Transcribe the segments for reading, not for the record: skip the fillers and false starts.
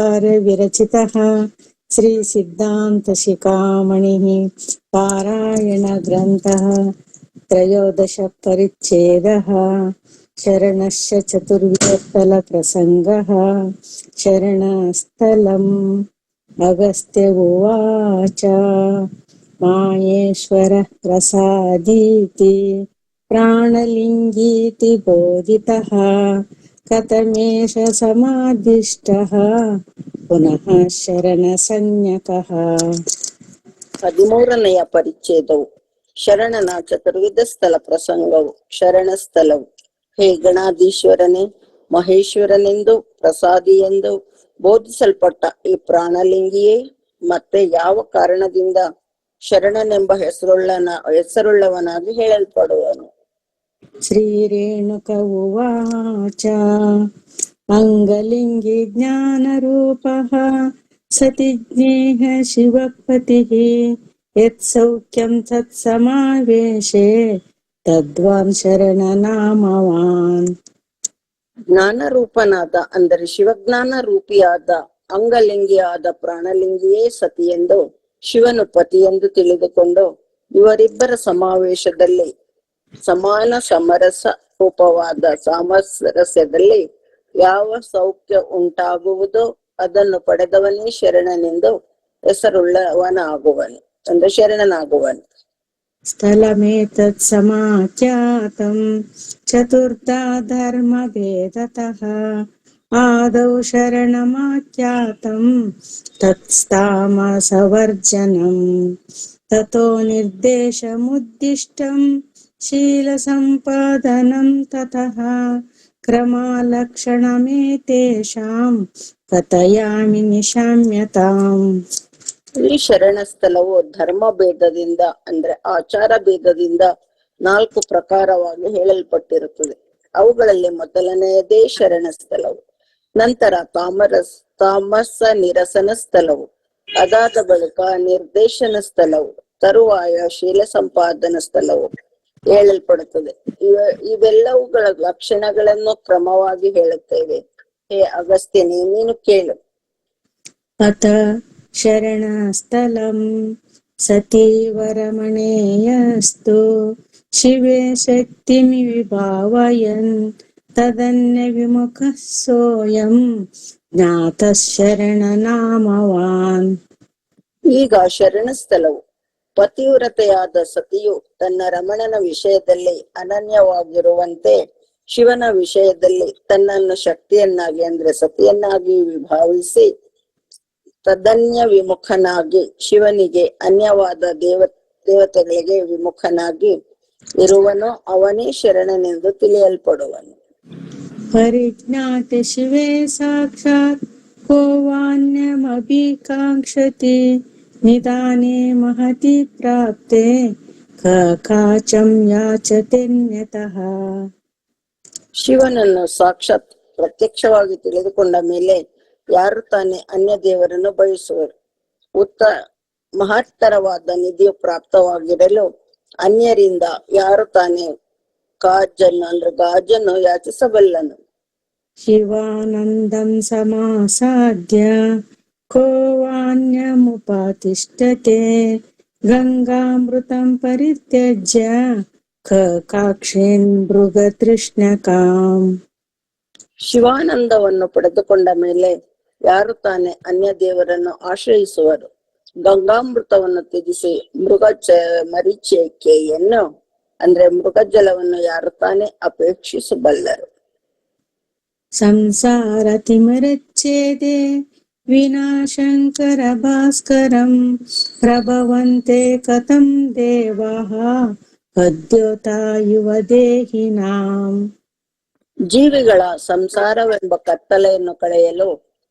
विरचितः श्री सिद्धांत शिखामणिः पारायण ग्रन्थः त्रयोदश परिच्छेदः शरणस्य चतुर्विधस्थल प्रसंगः शरणस्थलम् अगस्त्य उवाच माहेश्वर प्रसादीति प्राणलिङ्गीति बोधितः कथमेष समादिष्टः ಪುನಃ ಶರಣ ಸಂಜ್ಞಕಃ. 13ನೆಯ ಪರಿಚ್ಛೇದವು ಶರಣನ ಚತುರ್ವಿಧ ಸ್ಥಳ ಪ್ರಸಂಗವು. ಶರಣ ಸ್ಥಳವು ಹೇ ಗಣಾಧೀಶ್ವರನೇ, ಮಹೇಶ್ವರನೆಂದು ಪ್ರಸಾದಿ ಎಂದು ಬೋಧಿಸಲ್ಪಟ್ಟ ಈ ಪ್ರಾಣಲಿಂಗಿಯೇ ಮತ್ತೆ ಯಾವ ಕಾರಣದಿಂದ ಶರಣನೆಂಬ ಹೆಸರುಳ್ಳವನಾಗಿ ಹೇಳಲ್ಪಡುವನು? ಶ್ರೀ ರೇಣುಕ ಉವಾಚ ಅಂಗಲಿಂಗಿ ಜ್ಞಾನ ರೂಪಃ ಸತಿ ಜ್ಞೇಹ ಶಿವಪತಿಃ ಯತ್ ಸೌಖ್ಯಂ ತತ್ ಸಮಾವೇಶೇ ತದ್ವಾನ್ ಶರಣ ನಾಮವಾನ್. ಜ್ಞಾನ ರೂಪನಾದ ಅಂದರೆ ಶಿವಜ್ಞಾನ ರೂಪಿಯಾದ ಅಂಗಲಿಂಗಿಯಾದ ಪ್ರಾಣಲಿಂಗಿಯೇ ಸತಿ ಎಂದು ಶಿವನು ಪತಿ ಎಂದು ತಿಳಿದುಕೊಂಡು ಇವರಿಬ್ಬರ ಸಮಾವೇಶದಲ್ಲಿ ಸಮಾನ ಸಮರಸ ರೂಪವಾದ ಸಾಮರಸ್ಯದಲ್ಲಿ ಯಾವ ಸೌಖ್ಯ ಉಂಟಾಗುವುದೋ ಅದನ್ನು ಪಡೆದವನೇ ಶರಣನೆಂದು ಹೆಸರುಳ್ಳವನಾಗುವನು ಅಂದ್ರೆ ಶರಣನಾಗುವನು. ಸ್ಥಳಮೇತತ್ ಸಮಾಖ್ಯಾತಂ ಚತುರ್ಧಾ ಧರ್ಮ ಭೇದತಃ ಆದೌ ಶರಣಮಾಖ್ಯಾತಂ ತತ್ಸ್ತಾಮಸವರ್ಜನಂ ತತೋ ನಿರ್ದೇಶಮುದ್ದಿಷ್ಟಂ ಶೀಲ ಸಂಪಾದನಂ ತತಃ ಕ್ರಮಾಲಕ್ಷಣಮೇತೇಷಾಂ ಕಥಯಾಮಿ ನಿಶಮ್ಯತಾಂ. ಈ ಶರಣ ಸ್ಥಳವು ಧರ್ಮ ಭೇದದಿಂದ ಅಂದ್ರೆ ಆಚಾರ ಭೇದದಿಂದ 4 ಪ್ರಕಾರವಾಗಿ ಹೇಳಲ್ಪಟ್ಟಿರುತ್ತದೆ. ಅವುಗಳಲ್ಲಿ ಮೊದಲನೆಯದೇ ಶರಣ ಸ್ಥಳವು, ನಂತರ ತಾಮಸ ನಿರಸನ ಸ್ಥಳವು, ಅದಾದ ಬಳಿಕ ನಿರ್ದೇಶನ ಸ್ಥಳವು, ತರುವಾಯ ಶೀಲ ಸಂಪಾದನ ಸ್ಥಳವು ಹೇಳಲ್ಪಡುತ್ತದೆ. ಇವೆಲ್ಲವುಗಳ ಲಕ್ಷಣಗಳನ್ನು ಕ್ರಮವಾಗಿ ಹೇಳುತ್ತೇವೆ. ಹೇ ಅಗಸ್ತ್ಯನೇ, ನೀನು ಕೇಳು. ಅತ ಶರಣ ಸ್ಥಳಂ ಸತೀವರಮಣೇಯಸ್ತು ಶಿವೇ ಶಕ್ತಿಮಿ ವಿಭಾವಯನ್ ತದನ್ಯ ವಿಮುಖ ಸೋಯಂ ಜ್ಞಾತ ಶರಣ ನಾಮವಾನ್. ಈಗ ಶರಣ ಸ್ಥಳವು ಪತಿವ್ರತೆಯಾದ ಸತಿಯು ತನ್ನ ರಮಣನ ವಿಷಯದಲ್ಲಿ ಅನನ್ಯವಾಗಿರುವಂತೆ ಶಿವನ ವಿಷಯದಲ್ಲಿ ತನ್ನನ್ನು ಶಕ್ತಿಯನ್ನಾಗಿ ಅಂದ್ರೆ ಸತಿಯನ್ನಾಗಿ ವಿಭಾವಿಸಿ ತದನ್ಯ ವಿಮುಖನಾಗಿ ಶಿವನಿಗೆ ಅನ್ಯವಾದ ದೇವತೆಗಳಿಗೆ ವಿಮುಖನಾಗಿ ಇರುವನು, ಅವನೇ ಶರಣನೆಂದು ತಿಳಿಯಲ್ಪಡುವನು. ಪರಿಜ್ಞಾತೆ ಶಿವೇ ಸಾಕ್ಷಾತ್ ಕೋವಾನ್ಯಮಭಿಕಾಂಕ್ಷತಿ ನಿಧಾನೇ ಮಹತಿ ಪ್ರಾಪ್ತೆ ಕಾಚಂ ಯಾಚತೆನ್ಯತಃ. ಶಿವನನ್ನು ಸಾಕ್ಷಾತ್ ಪ್ರತ್ಯಕ್ಷವಾಗಿ ತಿಳಿದುಕೊಂಡ ಮೇಲೆ ಯಾರು ತಾನೇ ಅನ್ಯ ದೇವರನ್ನು ಬಯಸುವರು? ಮಹತ್ತರವಾದ ನಿಧಿಯು ಪ್ರಾಪ್ತವಾಗಿರಲು ಅನ್ಯರಿಂದ ಯಾರು ತಾನೇ ಗಾಜನ್ನು ಯಾಚಿಸಬಲ್ಲನು? ಶಿವಾನಂದಂ ಸಮಾಸಾದ್ಯ ಕೋವಾನ್ಯಮುಪಾತಿಷ್ಠತೆ ಗಂಗಾಮೃತಂ ಪರಿತ್ಯಜ್ಯ ಕಾಕ್ಷೇನ್ ಮೃಗತೃಷ್ಣಕಾಂ. ಶಿವಾನಂದವನ್ನು ಪಡೆದುಕೊಂಡ ಮೇಲೆ ಯಾರು ತಾನೇ ಅನ್ಯ ದೇವರನ್ನು ಆಶ್ರಯಿಸುವರು? ಗಂಗಾಮೃತವನ್ನು ತ್ಯಜಿಸಿ ಮರೀಚಿಕೆಯನ್ನು ಅಂದ್ರೆ ಮೃಗಜಲವನ್ನು ಯಾರು ತಾನೇ ಅಪೇಕ್ಷಿಸಬಲ್ಲರು? ಸಂಸಾರ ತಿಮಿರಚ್ಛೇದೆ ವಿನಾಶಂಕರ ಭಾಸ್ಕರಂ ಪ್ರಭವಂತೆ ಕಥಂ ದೇವಾಃ ಅದ್ಯೋತಾ ಯುವ ದೇಹಿನಾಂ. ಜೀವಿಗಳ ಸಂಸಾರವೆಂಬ ಕತ್ತಲೆಯನ್ನು ಕಳೆಯಲು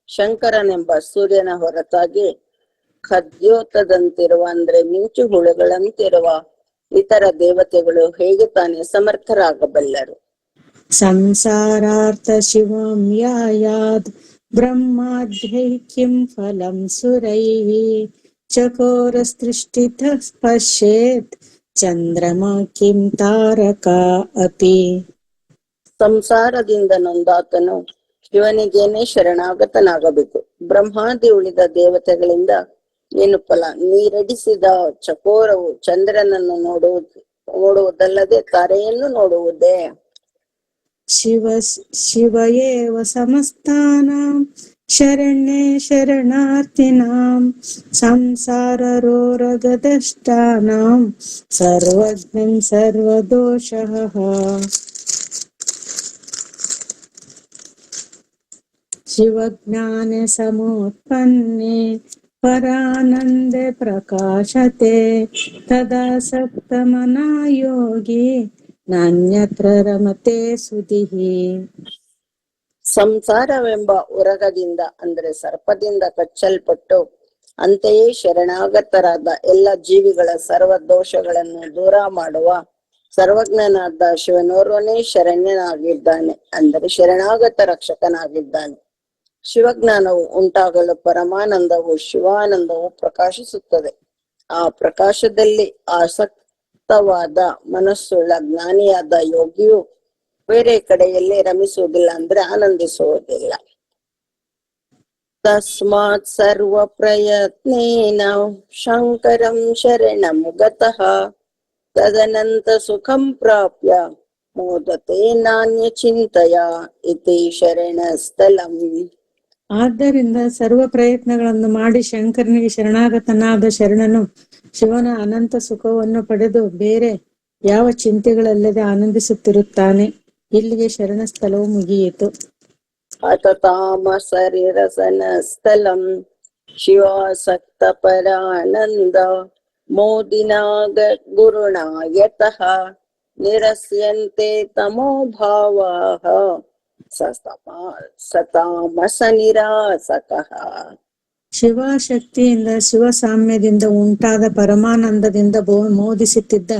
ಶಂಕರನೆಂಬ ಸೂರ್ಯನ ಹೊರತಾಗಿ ಖದ್ಯೋತದಂತಿರುವ ಅಂದ್ರೆ ಮಿಂಚು ಹುಳುಗಳಂತಿರುವ ಇತರ ದೇವತೆಗಳು ಹೇಗೆ ತಾನೇ ಸಮರ್ಥರಾಗಬಲ್ಲರು? ಸಂಸಾರಾರ್ಥ ಶಿವಂ ಯಾಯಾದ್ ಬ್ರಹ್ಮಾದ್ಯೈಕ್ಯಂ ಫಲಂ ಸುರೈಃ ಚಕೋರ ಸೃಷ್ಟಿತಃ ಪಶ್ಯೇತ್ ಚಂದ್ರಮ ಕಿಂ ತಾರಕ ಅಪಿ. ಸಂಸಾರದಿಂದ ನೊಂದಾತನು ಶಿವನಿಗೇನೆ ಶರಣಾಗತನಾಗಬೇಕು. ಬ್ರಹ್ಮಾದಿ ಉಳಿದ ದೇವತೆಗಳಿಂದ ಏನು ಫಲ? ನೀರಡಿಸಿದ ಚಕೋರವು ಚಂದ್ರನನ್ನು ನೋಡುವುದಲ್ಲದೆ ತಾರೆಯನ್ನು ನೋಡುವುದೇ? ಶಿವ ಏವ ಸಮಸ್ತಾನಾಂ ಶರಣ್ಯೇ ಶರಣಾರ್ಥಿನಾಂ ಸಂಸಾರರೋರಗದಷ್ಟಾನಾಂ ಸರ್ವಜ್ಞಂ ಸರ್ವದೋಷಃ. ಶಿವಜ್ಞಾನೆ ಸಮೋತ್ಪನ್ನೆ ಪರಾನಂದೆ ಪ್ರಕಾಶತೆ ತದಾ ಸಪ್ತಮನಾ ಯೋಗಿ ನಾನ್ಯತ್ರ ರಮತೆ ಸುಧಿಹಿ. ಸಂಸಾರವೆಂಬ ಉರಗದಿಂದ ಅಂದ್ರೆ ಸರ್ಪದಿಂದ ಕಚ್ಚಲ್ಪಟ್ಟು ಅಂತೆಯೇ ಶರಣಾಗತರಾದ ಎಲ್ಲ ಜೀವಿಗಳ ಸರ್ವ ದೋಷಗಳನ್ನು ದೂರ ಮಾಡುವ ಸರ್ವಜ್ಞನಾದ ಶಿವನೋರ್ವನೇ ಶರಣ್ಯನಾಗಿದ್ದಾನೆ, ಅಂದರೆ ಶರಣಾಗತ ರಕ್ಷಕನಾಗಿದ್ದಾನೆ. ಶಿವಜ್ಞಾನವು ಉಂಟಾಗಲು ಪರಮಾನಂದವು ಶಿವಾನಂದವು ಪ್ರಕಾಶಿಸುತ್ತದೆ. ಆ ಪ್ರಕಾಶದಲ್ಲಿ ಆಸಕ್ತವಾದ ಮನಸ್ಸುಳ್ಳ ಜ್ಞಾನಿಯಾದ ಯೋಗಿಯು ಬೇರೆ ಕಡೆಯಲ್ಲಿ ರಮಿಸುವುದಿಲ್ಲ, ಅಂದ್ರೆ ಆನಂದಿಸುವುದಿಲ್ಲ. ತಸ್ಮಾತ್ ಸರ್ವ ಪ್ರಯತ್ನೇನ ಶಂಕರಂ ಶರಣಂ ಗತಃ ತದನಂತ ಸುಖಂ ಪ್ರಾಪ್ಯ ಮೋದತೆ ನಾಣ್ಯ ಚಿಂತೆಯ ಇತಿ ಶರಣಸ್ಥಲಂ. ಆದ್ದರಿಂದ ಸರ್ವ ಪ್ರಯತ್ನಗಳನ್ನು ಮಾಡಿ ಶಂಕರನಿಗೆ ಶರಣಾಗತನಾದ ಶರಣನು ಶಿವನ ಅನಂತ ಸುಖವನ್ನು ಪಡೆದು ಬೇರೆ ಯಾವ ಚಿಂತೆಗಳಲ್ಲದೆ ಆನಂದಿಸುತ್ತಿರುತ್ತಾನೆ. ಇಲ್ಲಿಗೆ ಶರಣ ಸ್ಥಳವು ಮುಗಿಯಿತು. ಅತತಾಮಸರಿರಸನ ಸ್ಥಳಂ ಶಿವಾಸಕ್ತ ಪರಾನಂದ ಮೋದಿನಾಗ ಗುರುಣಾ ಯತಃ ನಿರಸ್ಯಂತೆ ತಮೋ ಭಾವಾಃ ಸತಾಮಸ ನಿರಾಸಕಃ. ಶಿವಶಕ್ತಿಯಿಂದ ಶಿವ ಸಾಮ್ಯದಿಂದ ಉಂಟಾದ ಪರಮಾನಂದದಿಂದ ಮೋದಿಸುತ್ತಿದ್ದ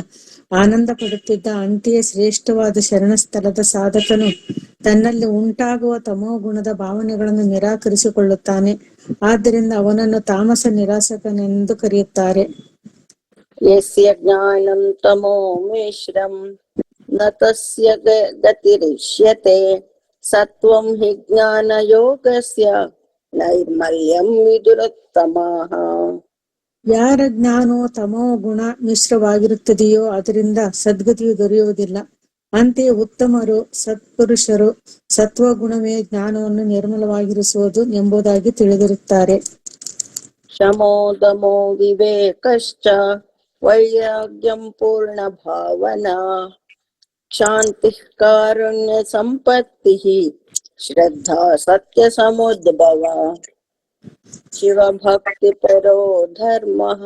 ಆನಂದ ಪಡುತ್ತಿದ್ದ ಅಂತೆಯೇ ಶ್ರೇಷ್ಠವಾದ ಶರಣಸ್ಥಳದ ಸಾಧಕನು ತನ್ನಲ್ಲಿ ಉಂಟಾಗುವ ತಮೋ ಗುಣದ ಭಾವನೆಗಳನ್ನು ನಿರಾಕರಿಸಿಕೊಳ್ಳುತ್ತಾನೆ. ಆದ್ದರಿಂದ ಅವನನ್ನು ತಾಮಸ ನಿರಾಸಕನೆಂದು ಕರೆಯುತ್ತಾರೆ. ಯಸ್ಯ ಜ್ಞಾನಂ ತಮೋ ಮಿಶ್ರಂ ನ ತಸ್ಯ ಗತಿರಿಷ್ಯತೆ ಸತ್ವಂ ಹಿ ಜ್ಞಾನ ಯೋಗಸ್ಯ ನೈರ್ಮಲ್ಯಂ ವಿದುರೋತ್ತಮಃ. ಯಾರ ಜ್ಞಾನೋ ತಮೋ ಗುಣ ಮಿಶ್ರವಾಗಿರುತ್ತದೆಯೋ ಅದರಿಂದ ಸದ್ಗತಿಯು ದೊರೆಯುವುದಿಲ್ಲ. ಅಂತೆಯೇ ಉತ್ತಮರು ಸತ್ಪುರುಷರು ಸತ್ವಗುಣವೇ ಜ್ಞಾನವನ್ನು ನಿರ್ಮಲವಾಗಿರಿಸುವುದು ಎಂಬುದಾಗಿ ತಿಳಿದಿರುತ್ತಾರೆ. ಶಮೋದಮೋ ವಿವೇಕಶ್ಚ ವೈರಾಗ್ಯಂ ಪೂರ್ಣ ಭಾವನಾ ಶಾಂತಿ ಕಾರುಣ್ಯ ಸಂಪತ್ತಿ ಶ್ರದ್ಧಾ ಸತ್ಯ ಸಮುದ್ಭವ ಶಿವಭಕ್ತಿ ಪರೋ ಧರ್ಮಃ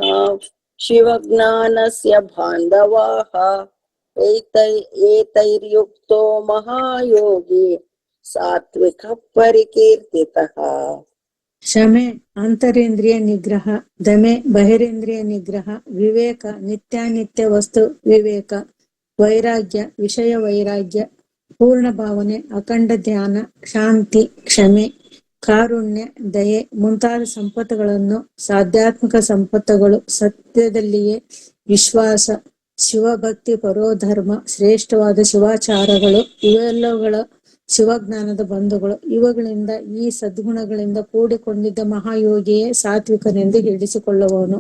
ಶಿವಜ್ಞಾನಸ್ಯ ಬಾಂಧವಾಃ ಏತೈರ್ಯುಕ್ತೋ ಮಹಾಯೋಗಿ ಸಾತ್ವಿಕ ಪರಿಕೀರ್ತಿತಃ. ಶಮೆ ಅಂತರೇಂದ್ರಿಯ ನಿಗ್ರಹ, ದಮೆ ಬಹಿರೇಂದ್ರಿಯ ನಿಗ್ರಹ, ವಿವೇಕ ನಿತ್ಯಾನಿತ್ಯ ವಸ್ತು ವಿವೇಕ, ವೈರಾಗ್ಯ ವಿಷಯ ವೈರಾಗ್ಯ, ಪೂರ್ಣ ಭಾವನೆ ಅಖಂಡ ಧ್ಯಾನ, ಶಾಂತಿ ಕ್ಷಮೆ, ಕಾರುಣ್ಯ ದಯೆ ಮುಂತಾದ ಸಂಪತ್ತುಗಳನ್ನು ಸಾಧ್ಯಾತ್ಮಕ ಸಂಪತ್ತುಗಳು, ಸತ್ಯದಲ್ಲಿಯೇ ವಿಶ್ವಾಸ, ಶಿವಭಕ್ತಿ ಪರೋಧರ್ಮ, ಶ್ರೇಷ್ಠವಾದ ಶಿವಾಚಾರಗಳು ಇವೆಲ್ಲವುಗಳ ಶಿವಜ್ಞಾನದ ಬಂಧುಗಳು. ಇವುಗಳಿಂದ ಈ ಸದ್ಗುಣಗಳಿಂದ ಕೂಡಿಕೊಂಡಿದ್ದ ಮಹಾಯೋಗಿಯೇ ಸಾತ್ವಿಕನೆಂದು ಹೇಳಿಸಿಕೊಳ್ಳುವವನು.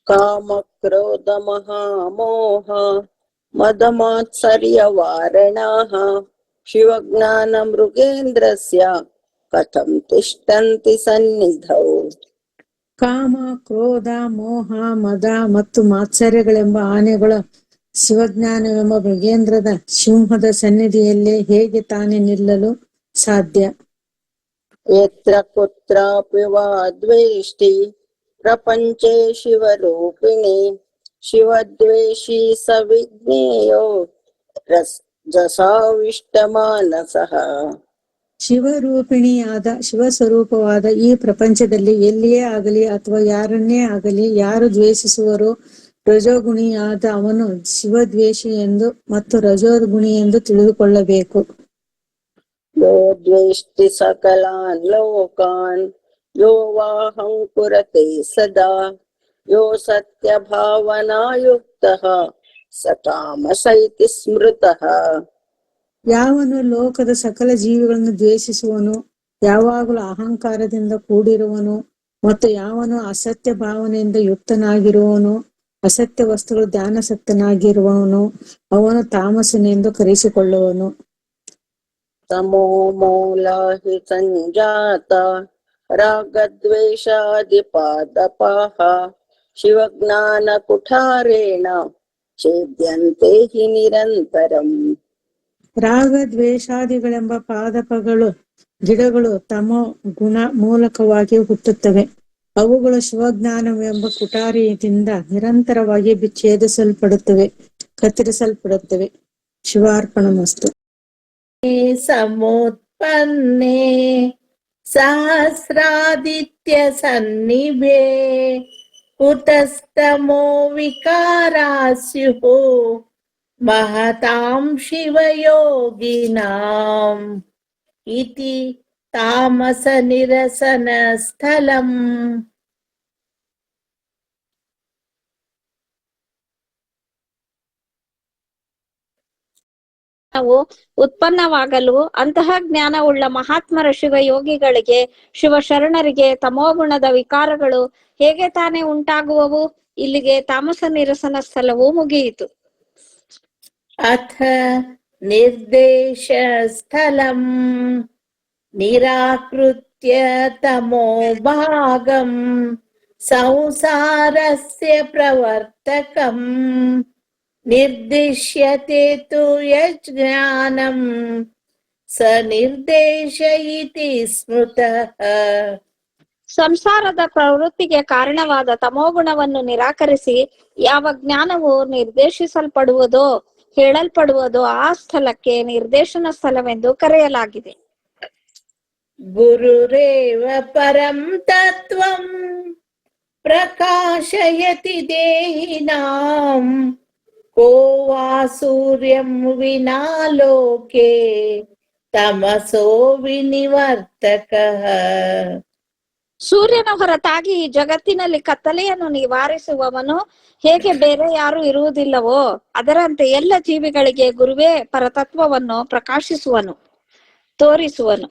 ಕಾಮ ಕ್ರೋಧ ಮಹಾಮೋಹ ಮದಮಾತ್ಸರ್ಯ ವಾರಣಾಃ ಶಿವಜ್ಞಾನ ಮೃಗೇಂದ್ರಸ್ಯ ಕಥಂ ತಿಷ್ಠಂತಿ ಸನ್ನಿಧೌ. ಕಾಮ ಕ್ರೋಧ ಮೋಹ ಮದ ಮತ್ತು ಮಾತ್ಸರ್ಯಗಳೆಂಬ ಆನೆಗಳ ಶಿವಜ್ಞಾನವೆಂಬ ಮೃಗೇಂದ್ರದ ಸಿಂಹದ ಸನ್ನಿಧಿಯಲ್ಲೇ ಹೇಗೆ ತಾನೇ ನಿಲ್ಲಲು ಸಾಧ್ಯ? ಯತ್ರ ಕುತ್ರಾಪಿ ವಾ ದ್ವೇಷ್ಟಿ ಪ್ರಪಂಚೇ ಶಿವರೂಪಿಣಿ ಶಿವದ್ವೇಷಿ ಸವಿಜ್ಞೇಯೋ ಜಸಾವಿಷ್ಟಮಾನಸಃ. ಶಿವರೂಪಿಣಿಯಾದ ಶಿವಸ್ವರೂಪವಾದ ಈ ಪ್ರಪಂಚದಲ್ಲಿ ಎಲ್ಲಿಯೇ ಆಗಲಿ ಅಥವಾ ಯಾರನ್ನೇ ಆಗಲಿ ಯಾರು ದ್ವೇಷಿಸುವರೋ ರಜೋಗುಣಿಯಾದ ಅವನು ಶಿವದ್ವೇಷಿ ಎಂದು ಮತ್ತು ರಜೋಗುಣಿ ಎಂದು ತಿಳಿದುಕೊಳ್ಳಬೇಕು. ಯೋ ದ್ವೇಷ್ಟಿ ಸಕಲಾನ್ ಲೋಕಾನ್ ಯೋ ವಾಹಂ ಕುರತೆ ಸದಾ ಯೋ ಸತ್ಯ ಭಾವನಾಯುಕ್ತಃ ಸ ತಾಮಸ ಇತಿ ಸ್ಮೃತಃ. ಯಾವನು ಲೋಕದ ಸಕಲ ಜೀವಿಗಳನ್ನು ದ್ವೇಷಿಸುವನು, ಯಾವಾಗಲೂ ಅಹಂಕಾರದಿಂದ ಕೂಡಿರುವನು, ಮತ್ತು ಯಾವನು ಅಸತ್ಯ ಭಾವನೆಯಿಂದ ಯುಕ್ತನಾಗಿರುವನು, ಅಸತ್ಯ ವಸ್ತುಗಳು ಧ್ಯಾನಸಕ್ತನಾಗಿರುವವನು, ಅವನು ತಾಮಸನೆಂದು ಕರೆಸಿಕೊಳ್ಳುವನು. ತಮೋ ಮೂಲ ಹಿ ಸಂಜಾತ ರಾಗದ್ವೇಷಾದಿಪಾದಪಾಃ ಶಿವಜ್ಞಾನ ಕುಠಾರೇಣ ಛೇದ್ಯಂತೆ ಹಿ ನಿರಂತರಂ. ರಾಗ ದ್ವೇಷಾದಿಗಳೆಂಬ ಪಾದಪಗಳು ಗಿಡಗಳು ತಮೋ ಗುಣ ಮೂಲಕವಾಗಿ ಹುಟ್ಟುತ್ತವೆ. ಅವುಗಳು ಶಿವಜ್ಞಾನವೆಂಬ ಕುಟಾರಿಯಿಂದ ನಿರಂತರವಾಗಿ ಛೇದಿಸಲ್ಪಡುತ್ತವೆ, ಕತ್ತರಿಸಲ್ಪಡುತ್ತವೆ. ಶಿವಾರ್ಪಣಮಸ್ತು. ಸಮೋತ್ಪನ್ನೆ ಸಹಸ್ರಾದಿತ್ಯ ಸನ್ನಿಭೆ ಕುತಸ್ತಮೋ ವಿಕಾರಾಸ್ಯುಃ ಮಹತಾಂ ಶಿವಯೋಗಿನಾಂ ಇತಿ ತಾಮಸ ನಿರಸನ ಸ್ಥಳಂ. ಜ್ಞಾನವು ಉತ್ಪನ್ನವಾಗಲು ಅಂತಹ ಜ್ಞಾನವುಳ್ಳ ಮಹಾತ್ಮರ ಶಿವಯೋಗಿಗಳಿಗೆ, ಶಿವಶರಣರಿಗೆ ತಮೋಗುಣದ ವಿಕಾರಗಳು ಹೇಗೆ ತಾನೇ ಉಂಟಾಗುವವು? ಇಲ್ಲಿಗೆ ತಾಮಸ ನಿರಸನ ಸ್ಥಳವು ಮುಗಿಯಿತು. ಅಥ ನಿರ್ದೇಶ ಸ್ಥಳಂ ನಿರಾಕೃತ್ಯ ತಮೋ ಭಾಗಂ ಸಂಸಾರಸ್ಯ ಪ್ರವರ್ತಕಂ ನಿರ್ದಿಶ್ಯತೆ ತು ಯಜ್ಞಾನಂ ಸ ನಿರ್ದೇಶ ಇತಿ ಸ್ಮೃತಃ. ಸಂಸಾರದ ಪ್ರವೃತ್ತಿಗೆ ಕಾರಣವಾದ ತಮೋಗುಣವನ್ನು ನಿರಾಕರಿಸಿ ಯಾವ ಜ್ಞಾನವು ನಿರ್ದೇಶಿಸಲ್ಪಡುವುದೋ ಹೇಳಲ್ಪಡುವುದೋ ಆ ಸ್ಥಳಕ್ಕೆ ನಿರ್ದೇಶನ ಸ್ಥಳವೆಂದು ಕರೆಯಲಾಗಿದೆ. ಗುರುರೇವ ಪರಂ ತತ್ವಂ ಪ್ರಕಾಶಯತಿ ದೇಹಿನಾಂ ಕೋ ವಾ ಸೂರ್ಯಂ ವಿನಾ ಲೋಕೆ ತಮಸೋ ವಿನಿವರ್ತಕಃ. ಸೂರ್ಯನ ಹೊರತಾಗಿ ಈ ಜಗತ್ತಿನಲ್ಲಿ ಕತ್ತಲೆಯನ್ನು ನಿವಾರಿಸುವವನು ಹೇಗೆ ಬೇರೆ ಯಾರು ಇರುವುದಿಲ್ಲವೋ ಅದರಂತೆ ಎಲ್ಲ ಜೀವಿಗಳಿಗೆ ಗುರುವೇ ಪರತತ್ವವನ್ನು ಪ್ರಕಾಶಿಸುವನು, ತೋರಿಸುವನು.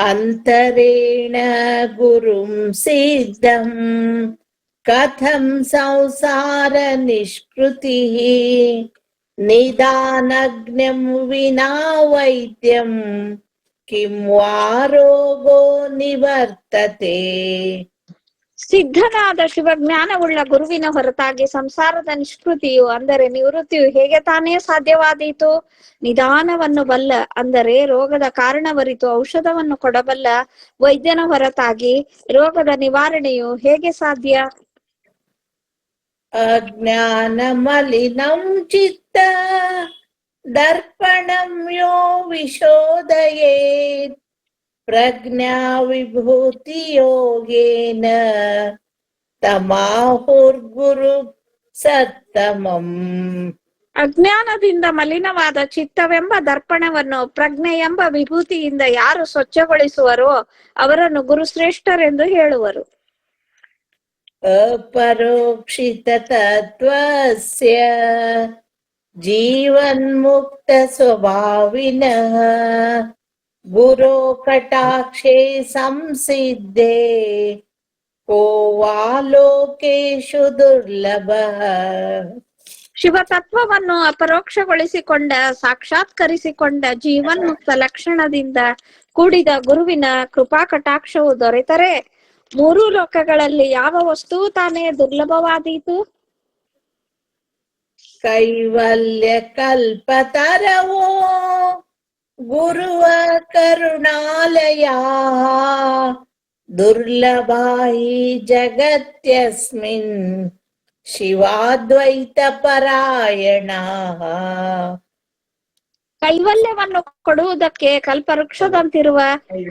ಅಂತರೇಣ ಗುರುಂ ಸಿದ್ಧಂ ಕಥಂ ಸಂಸಾರ ನಿಷ್ಕೃತಿ ನಿದಾನಜ್ಞಂ ವಿನಾ ವೈದ್ಯಂ ಕಿಂ ವಾ ರೋಗೋ ನಿವರ್ತತೆ. ಸಿದ್ಧನಾದ ಶಿವಜ್ಞಾನವುಳ್ಳ ಗುರುವಿನ ಹೊರತಾಗಿ ಸಂಸಾರದ ನಿಷ್ಕೃತಿಯು ಅಂದರೆ ನಿವೃತ್ತಿಯು ಹೇಗೆ ತಾನೇ ಸಾಧ್ಯವಾದೀತು? ನಿದಾನವನ್ನು ಬಲ್ಲ ಅಂದರೆ ರೋಗದ ಕಾರಣವರಿತು ಔಷಧವನ್ನು ಕೊಡಬಲ್ಲ ವೈದ್ಯನ ಹೊರತಾಗಿ ರೋಗದ ನಿವಾರಣೆಯು ಹೇಗೆ ಸಾಧ್ಯ? ಅಜ್ಞಾನ ಮಲಿನಂ ಚಿತ್ತ ದರ್ಪಣಂ ಯೋ ವಿಶೋದಯೇತ್ ಪ್ರಜ್ಞಾ ವಿಭೂತಿ ಯೋಗೇನ ತಮಾಹುರ್ಗುರು ಸತ್ತಮಂ. ಅಜ್ಞಾನದಿಂದ ಮಲಿನವಾದ ಚಿತ್ತವೆಂಬ ದರ್ಪಣವನ್ನು ಪ್ರಜ್ಞೆ ಎಂಬ ವಿಭೂತಿಯಿಂದ ಯಾರು ಸ್ವಚ್ಛಗೊಳಿಸುವರೋ ಅವರನ್ನು ಗುರುಶ್ರೇಷ್ಠರೆಂದು ಹೇಳುವರು. ಅಪರೋಕ್ಷಿತ ತತ್ವಸ್ಯ ಜೀವನ್ಮುಕ್ತ ಸ್ವಭಾವಿನಃ ಗುರೋ ಕಟಾಕ್ಷೇ ಸಂಸಿದ್ಧೇ ಕೋ ವಾ ಲೋಕೇಶು ದುರ್ಲಭಃ. ಶಿವತತ್ವವನ್ನು ಅಪರೋಕ್ಷಗೊಳಿಸಿಕೊಂಡ ಸಾಕ್ಷಾತ್ಕರಿಸಿಕೊಂಡ ಜೀವನ್ಮುಕ್ತ ಲಕ್ಷಣದಿಂದ ಕೂಡಿದ ಗುರುವಿನ ಕೃಪಾ ಕಟಾಕ್ಷವು ದೊರೆತರೆ ಮೂರು ಲೋಕಗಳಲ್ಲಿ ಯಾವ ವಸ್ತು ತಾನೇ ದುರ್ಲಭವಾದೀತು? ಕೈವಲ್ಯ ಕಲ್ಪತರವೋ ಗುರುವ ಕರುಣಾಲಯ ದುರ್ಲಭಾಯಿ ಜಗತ್ಯಸ್ಮಿನ್ ಶಿವಾದ್ವೈತ ಪರಾಯಣ. ಕೈವಲ್ಯವನ್ನು ಕೊಡುವುದಕ್ಕೆ ಕಲ್ಪವೃಕ್ಷದಂತಿರುವ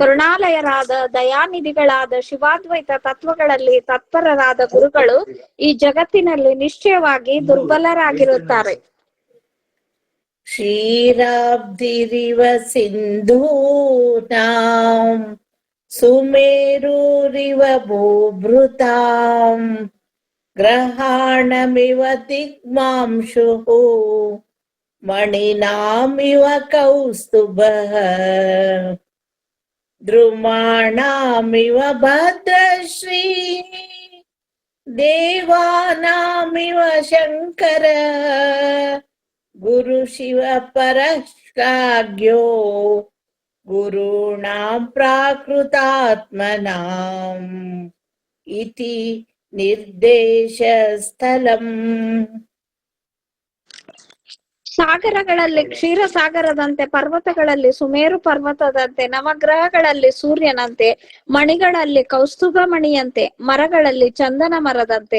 ಕರುಣಾಲಯರಾದ ದಯಾನಿಧಿಗಳಾದ ಶಿವಾದ್ವೈತ ತತ್ವಗಳಲ್ಲಿ ತತ್ಪರರಾದ ಗುರುಗಳು ಈ ಜಗತ್ತಿನಲ್ಲಿ ನಿಶ್ಚಯವಾಗಿ ದುರ್ಬಲರಾಗಿರುತ್ತಾರೆ. ಕ್ಷೀರಾಬ್ಧಿರಿವ ಸಿಂಧೂನಾಂ ಸುಮೇರುರಿವ ಭೂಭೃತಾಂ ಗ್ರಹಾಣಮಿವ ದಿಗ್ಮಾಂಶುಃ मणिनामिव कौस्तुभः द्रुमाणामिव भद्रश्री देवानामिव शङ्कर गुरु शिव परश्राग्यो गुरूणां प्राकृतात्मनाम् इति निर्देशस्थलम्. ಸಾಗರಗಳಲ್ಲಿ ಕ್ಷೀರ ಸಾಗರದಂತೆ, ಪರ್ವತಗಳಲ್ಲಿ ಸುಮೇರು ಪರ್ವತದಂತೆ, ನವಗ್ರಹಗಳಲ್ಲಿ ಸೂರ್ಯನಂತೆ, ಮಣಿಗಳಲ್ಲಿ ಕೌಸ್ತುಭ ಮಣಿಯಂತೆ, ಮರಗಳಲ್ಲಿ ಚಂದನ ಮರದಂತೆ,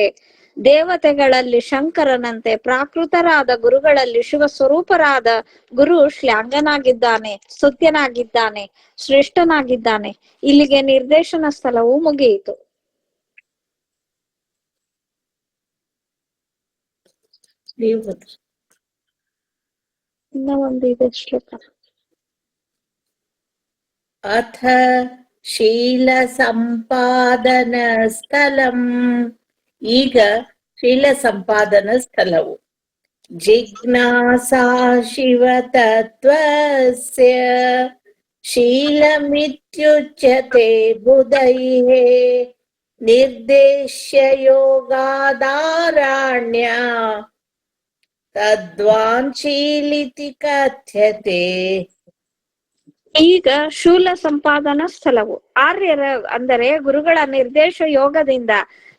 ದೇವತೆಗಳಲ್ಲಿ ಶಂಕರನಂತೆ, ಪ್ರಾಕೃತರಾದ ಗುರುಗಳಲ್ಲಿ ಶಿವ ಸ್ವರೂಪರಾದ ಗುರು ಶ್ಲಾಘನಾಗಿದ್ದಾನೆ, ಸ್ತುತ್ಯನಾಗಿದ್ದಾನೆ, ಶ್ರೇಷ್ಠನಾಗಿದ್ದಾನೆ. ಇಲ್ಲಿಗೆ ನಿರ್ದೇಶನ ಸ್ಥಳವು ಮುಗಿಯಿತು. ಇನ್ನ ಒಂದು ಇದೆ ಶ್ಲೋಕ. ಅಥ ಶೀಲ ಸಂಪಾದನ ಸ್ಥಳಂ. ಈಗ ಶೀಲ ಸಂಪಾದನ ಸ್ಥಳವು ಜಿಜ್ಞಾಸಾ ಶಿವ ತತ್ವಸ್ಯ ಶೀಲಮಿತ್ಯುಚ್ಯತೆ ಬುಧೈಃ ನಿರ್ದೇಶ್ಯ ಯೋಗಾದಾರಣ್ಯ ತದ್ವಾಂಶೀಲಿತಿ ಕಥ್ಯತೆ. ಈಗ ಶೂಲ ಸಂಪಾದನಾ ಸ್ಥಳವು ಆರ್ಯರ ಅಂದರೆ ಗುರುಗಳ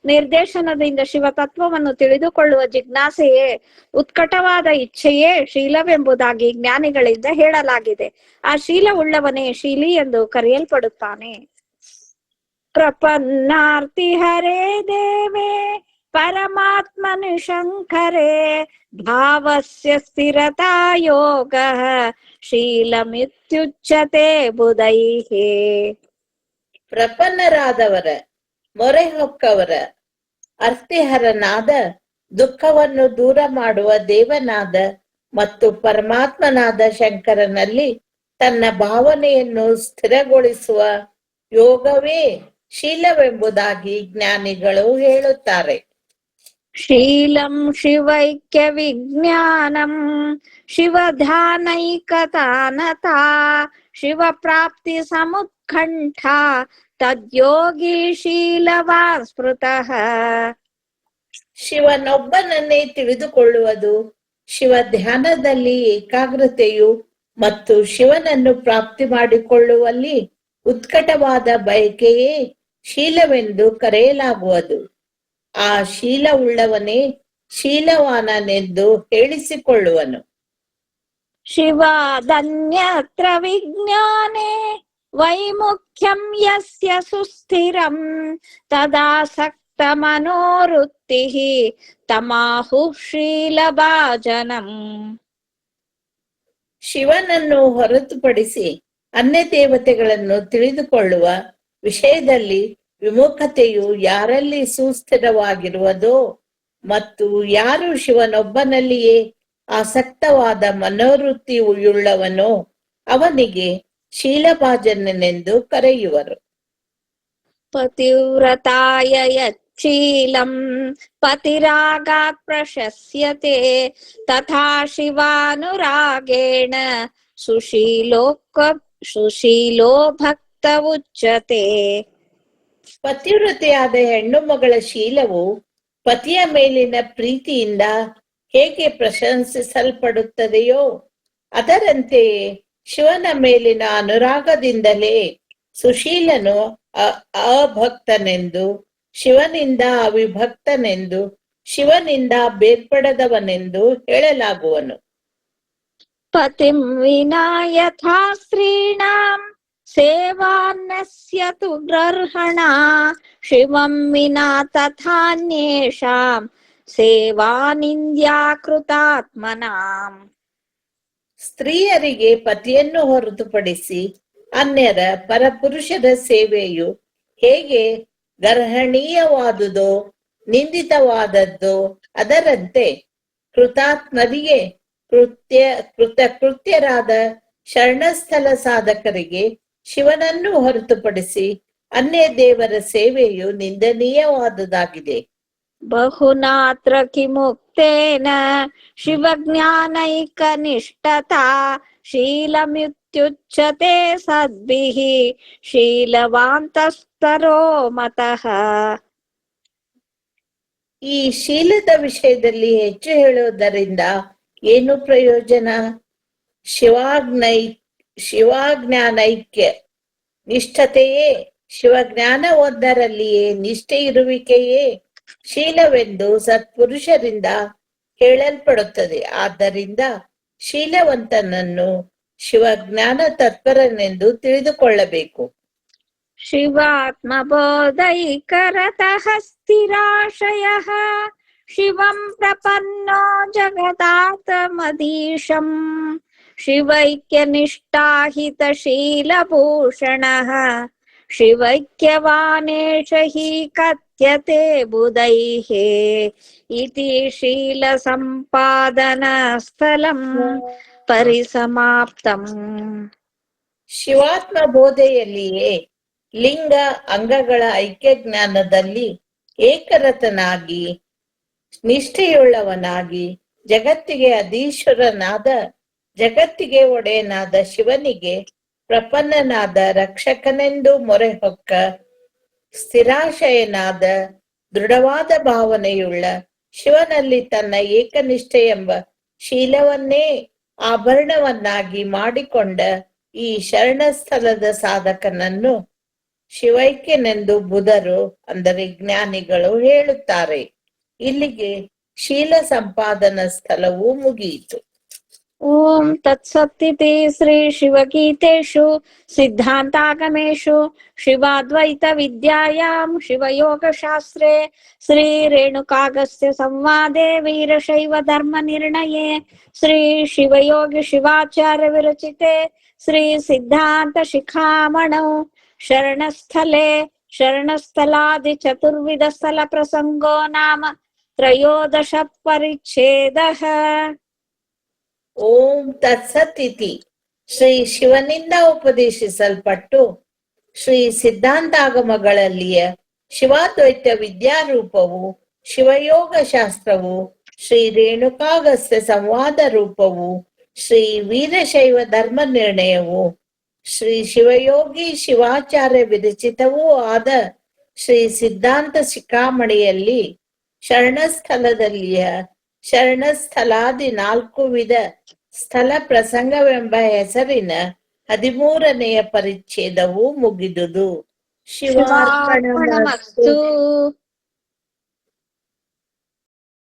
ನಿರ್ದೇಶನದಿಂದ ಶಿವ ತತ್ವವನ್ನು ತಿಳಿದುಕೊಳ್ಳುವ ಜಿಜ್ಞಾಸೆಯೇ, ಉತ್ಕಟವಾದ ಇಚ್ಛೆಯೇ ಶೀಲವೆಂಬುದಾಗಿ ಜ್ಞಾನಿಗಳಿಂದ ಹೇಳಲಾಗಿದೆ. ಆ ಶೀಲವುಳ್ಳವನೇ ಶೀಲಿ ಎಂದು ಕರೆಯಲ್ಪಡುತ್ತಾನೆ. ಪ್ರಪನ್ನಾರ್ತಿ ಹರೇ ದೇವೇ ಪರಮಾತ್ಮನಿ ಶಂಕರೇ ಭಾವಸ್ಯ ಸ್ಥಿರತಾ ಯೋಗಃ ಶೀಲಮಿತ್ಯುಚ್ಯತೆ ಬುಧೈಃ. ಪ್ರಪನ್ನರಾದವರ, ಮೊರೆ ಹೊಕ್ಕವರ, ಅರ್ಥಿಹರನಾದ, ದುಃಖವನ್ನು ದೂರ ಮಾಡುವ ದೇವನಾದ ಮತ್ತು ಪರಮಾತ್ಮನಾದ ಶಂಕರನಲ್ಲಿ ತನ್ನ ಭಾವನೆಯನ್ನು ಸ್ಥಿರಗೊಳಿಸುವ ಯೋಗವೇ ಶೀಲವೆಂಬುದಾಗಿ ಜ್ಞಾನಿಗಳು ಹೇಳುತ್ತಾರೆ. ಶೀಲಂ ಶಿವೈಕ್ಯ ವಿಜ್ಞಾನಂ ಶಿವಧ್ಯಾನೈಕತಾನತಾ ಶಿವ ಪ್ರಾಪ್ತಿ ಸಮುತ್ಕಂಠ ತದ್ಯೋಗಿ ಶೀಲವಾನ್ ಸ್ಮೃತಃ. ಶಿವನೊಬ್ಬನನ್ನೇ ತಿಳಿದುಕೊಳ್ಳುವುದು, ಶಿವ ಧ್ಯಾನದಲ್ಲಿ ಏಕಾಗ್ರತೆಯು ಮತ್ತು ಶಿವನನ್ನು ಪ್ರಾಪ್ತಿ ಮಾಡಿಕೊಳ್ಳುವಲ್ಲಿ ಉತ್ಕಟವಾದ ಬಯಕೆಯೇ ಶೀಲವೆಂದು ಕರೆಯಲಾಗುವುದು. ಆ ಶೀಲವುಳ್ಳವನೇ ಶೀಲವಾನನೆಂದು ಹೇಳಿಸಿಕೊಳ್ಳುವನು. ಶಿವಾದನ್ಯತ್ರ ವಿಜ್ಞಾನೇ ವೈಮುಖ್ಯಂ ಯಸ್ಯ ಸುಸ್ಥಿರಂ ತದಾಸಕ್ತ ಮನೋವೃತ್ತಿಃ ತಮಾಹುಃ ಶೀಲಭಾಜನಂ. ಶಿವನನ್ನು ಹೊರತುಪಡಿಸಿ ಅನ್ಯ ದೇವತೆಗಳನ್ನು ತಿಳಿದುಕೊಳ್ಳುವ ವಿಷಯದಲ್ಲಿ ವಿಮುಖತೆಯು ಯಾರಲ್ಲಿ ಸುಸ್ಥಿರವಾಗಿರುವುದೋ ಮತ್ತು ಯಾರು ಶಿವನೊಬ್ಬನಲ್ಲಿಯೇ ಆಸಕ್ತವಾದ ಮನೋವೃತ್ತಿಯುಳ್ಳವನೋ ಅವನಿಗೆ ಶೀಲಭಾಜನನೆಂದು ಕರೆಯುವರು. ಪತಿವ್ರತಾಯ ಯಚ್ಛೀಲಂ ಪತಿರಾಗಾತ್ ಪ್ರಶಸ್ಯತೆ ತಥಾ ಶಿವಾನುರಾಗೇಣ ಸುಶೀಲೋ ಭಕ್ತ ಉಚ್ಯತೆ. ಪತಿವ್ರತೆಯಾದ ಹೆಣ್ಣು ಮಗಳ ಶೀಲವು ಪತಿಯ ಮೇಲಿನ ಪ್ರೀತಿಯಿಂದ ಹೇಗೆ ಪ್ರಶಂಸಿಸಲ್ಪಡುತ್ತದೆಯೋ ಅದರಂತೆಯೇ ಶಿವನ ಮೇಲಿನ ಅನುರಾಗದಿಂದಲೇ ಸುಶೀಲನು ಅಭಕ್ತನೆಂದು, ಶಿವನಿಂದ ಅವಿಭಕ್ತನೆಂದು, ಶಿವನಿಂದ ಬೇರ್ಪಡದವನೆಂದು ಹೇಳಲಾಗುವನು. ಪತಿಂ ವಿನಾ ಯಥಾ ಸ್ತ್ರೀಣಾಂ ಸೇವಾನ್ನಸ್ಯ ತು ಗರ್ಹಣ ಶಿವಂ ವಿನಾ ತಥಾನ್ಯೇಷಾಂ ಸೇವಾನಿಂದ್ಯಾ ಕೃತಾತ್ಮನಾಂ. ಸ್ತ್ರೀಯರಿಗೆ ಪತಿಯನ್ನು ಹೊರತುಪಡಿಸಿ ಅನ್ಯರ ಪರಪುರುಷರ ಸೇವೆಯು ಹೇಗೆ ಗರ್ಹಣೀಯವಾದುದೋ ನಿಂದಿತವಾದದ್ದೋ ಅದರಂತೆ ಕೃತಾತ್ಮರಿಗೆ ಕೃತ್ಯರಾದ ಶರಣಸ್ಥಲ ಸಾಧಕರಿಗೆ ಶಿವನನ್ನು ಹೊರತುಪಡಿಸಿ ಅನ್ಯ ದೇವರ ಸೇವೆಯು ನಿಂದನೀಯವಾದುದಾಗಿದೆ. ಬಹುನಾತ್ರ ಕಿಮುಕ್ತಂ ತೇನ ಶಿವಜ್ಞಾನೈಕನಿಷ್ಠತಾ ಶೀಲಮಿತ್ಯುಚ್ಯತೆ ಸದ್ಭಿಃ ಶೀಲವಾಂತಸ್ತರೋ ಮತಃ. ಈ ಶೀಲದ ವಿಷಯದಲ್ಲಿ ಹೆಚ್ಚು ಹೇಳುವುದರಿಂದ ಏನು ಪ್ರಯೋಜನ? ಶಿವಾಜ್ಞಾನೈಕ್ಯ ನಿಷ್ಠತೆಯೇ, ಶಿವಜ್ಞಾನ ಒಂದರಲ್ಲಿಯೇ ನಿಷ್ಠೆ ಇರುವಿಕೆಯೇ ಶೀಲವೆಂದು ಸತ್ಪುರುಷರಿಂದ ಹೇಳಲ್ಪಡುತ್ತದೆ. ಆದ್ದರಿಂದ ಶೀಲವಂತನನ್ನು ಶಿವಜ್ಞಾನ ತತ್ಪರನೆಂದು ತಿಳಿದುಕೊಳ್ಳಬೇಕು. ಶಿವಾತ್ಮಬೋಧೈಕರತಃ ಸ್ಥಿರಾಶಯಃ ಶಿವಂ ಪ್ರಪನ್ನೋ ಜಗದಾತ್ಮದೀಶಂ ಶಿವೈಕ್ಯನಿಷ್ಠಾಹಿತಶೀಲಭೂಷಣಃ ಶಿವೈಕ್ಯವಾನೇಶ ಹಿ ಕಥ್ಯತೆ ಬುಧೈಃ ಇತಿ ಶೀಲಸಂಪಾದನಸ್ಥಲಂ ಪರಿಸಮಾಪ್ತಂ. ಶಿವಾತ್ಮ ಬೋಧೆಯಲ್ಲಿಯೇ ಲಿಂಗ ಅಂಗಗಳ ಐಕ್ಯ ಜ್ಞಾನದಲ್ಲಿ ಏಕರತನಾಗಿ ನಿಷ್ಠೆಯುಳ್ಳವನಾಗಿ ಜಗತ್ತಿಗೆ ಅಧೀಶ್ವರನಾದ ಜಗತ್ತಿಗೆ ಒಡೆಯನಾದ ಶಿವನಿಗೆ ಪ್ರಪನ್ನನಾದ ರಕ್ಷಕನೆಂದು ಮೊರೆ ಹೊಕ್ಕ ಸ್ಥಿರಾಶಯನಾದ ದೃಢವಾದ ಭಾವನೆಯುಳ್ಳ ಶಿವನಲ್ಲಿ ತನ್ನ ಏಕನಿಷ್ಠೆ ಎಂಬ ಶೀಲವನ್ನೇ ಆಭರಣವನ್ನಾಗಿ ಮಾಡಿಕೊಂಡ ಈ ಶರಣಸ್ಥಲದ ಸಾಧಕನನ್ನು ಶಿವೈಕ್ಯನೆಂದು ಬುಧರು ಅಂದರೆ ಜ್ಞಾನಿಗಳು ಹೇಳುತ್ತಾರೆ. ಇಲ್ಲಿಗೆ ಶೀಲ ಸಂಪಾದನ ಸ್ಥಳವು ಮುಗಿಯಿತು. ಓಂ ತತ್ಸತ್ತಿತಿ ಶ್ರೀ ಶಿವಗೀತೇಷು ಸಿದ್ಧಾಂತಾಗಮೇಷು ಶಿವಾದ್ವೈತ ವಿದ್ಯಾಯಾಂ ಶಿವಯೋಗಶಾಸ್ತ್ರೇ ಶ್ರೀ ರೇಣುಕಾಗಸ್ತ್ಯ ಸಂವಾದೆ ವೀರಶೈವ ಧರ್ಮ ನಿರ್ಣಯೇ ಶ್ರೀ ಶಿವಯೋಗಿ ಶಿವಾಚಾರ್ಯ ವಿರಚಿತೆ ಶ್ರೀ ಸಿದ್ಧಾಂತ ಶಿಖಾಮಣೌ ಶರಣಸ್ಥಲೆ ಶರಣಸ್ಥಲಾದಿ ಚತುರ್ವಿಧ ಸ್ಥಳ ಪ್ರಸಂಗೋ ನಾಮ ತ್ರಯೋದಶ ಪರಿಚ್ಛೇದಃ. ಓಂ ತತ್ಸತ್ ಇತಿ ಶ್ರೀ ಶಿವನಿಂದ ಉಪದೇಶಿಸಲ್ಪಟ್ಟು ಶ್ರೀ ಸಿದ್ಧಾಂತಾಗಮಗಳಲ್ಲಿಯ ಶಿವಾದ್ವೈತ ವಿದ್ಯಾರೂಪವು, ಶಿವಯೋಗ ಶಾಸ್ತ್ರವು, ಶ್ರೀ ರೇಣುಕಾಗಸ್ತ್ಯ ಸಂವಾದ ರೂಪವು, ಶ್ರೀ ವೀರಶೈವ ಧರ್ಮ ನಿರ್ಣಯವು, ಶ್ರೀ ಶಿವಯೋಗಿ ಶಿವಾಚಾರ್ಯ ವಿರಚಿತವೂ ಆದ ಶ್ರೀ ಸಿದ್ಧಾಂತ ಶಿಖಾಮಣಿಯಲ್ಲಿ ಶರಣಸ್ಥಳದಲ್ಲಿಯ ಶರಣಸ್ಥಲಾದಿ 4 ವಿಧ ಸ್ಥಳ ಪ್ರಸಂಗವೆಂಬ ಹೆಸರಿನ 13ನೆಯ ಪರಿಚ್ಛೇದವು ಮುಗಿದುದು. ಶಿವಾರ್ಪಣಮಸ್ತು.